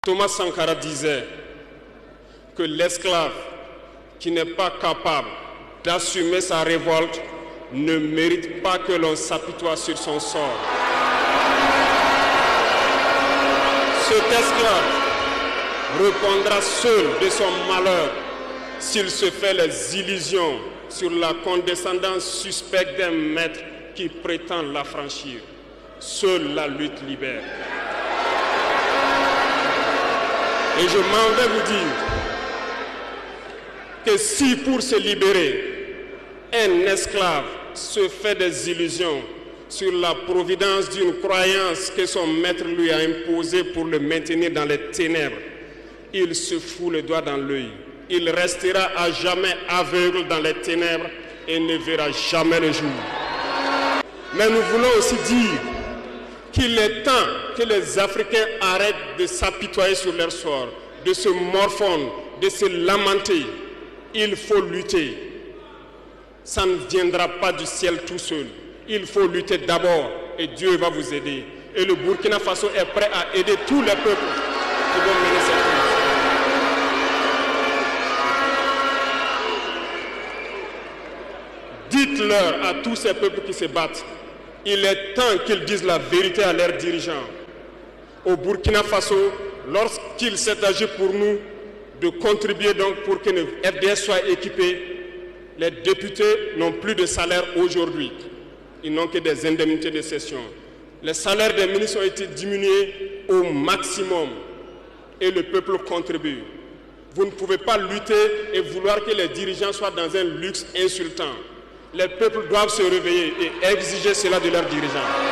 Thomas Sankara disait que l'esclave qui n'est pas capable d'assumer sa révolte ne mérite pas que l'on s'apitoie sur son sort. Cet esclave répondra seul de son malheur s'il se fait les illusions sur la condescendance suspecte d'un maître qui prétend l'affranchir. Seule la lutte libère. Et je m'en vais vous dire que si pour se libérer, un esclave se fait des illusions sur la providence d'une croyance que son maître lui a imposée pour le maintenir dans les ténèbres, il se fout le doigt dans l'œil. Il restera à jamais aveugle dans les ténèbres et ne verra jamais le jour. Mais nous voulons aussi dire qu'il est temps que les Africains arrêtent de s'apitoyer sur leur sort, de se morfondre, de se lamenter. Il faut lutter. Ça ne viendra pas du ciel tout seul. Il faut lutter d'abord et Dieu va vous aider. Et le Burkina Faso est prêt à aider tous les peuples qui vont mener cette lutte. Dites-leur à tous ces peuples qui se battent, il est temps qu'ils disent la vérité à leurs dirigeants. Au Burkina Faso, lorsqu'il s'est agi pour nous de contribuer donc pour que le FDS soit équipé, les députés n'ont plus de salaire aujourd'hui. Ils n'ont que des indemnités de session. Les salaires des ministres ont été diminués au maximum et le peuple contribue. Vous ne pouvez pas lutter et vouloir que les dirigeants soient dans un luxe insultant. Les peuples doivent se réveiller et exiger cela de leurs dirigeants.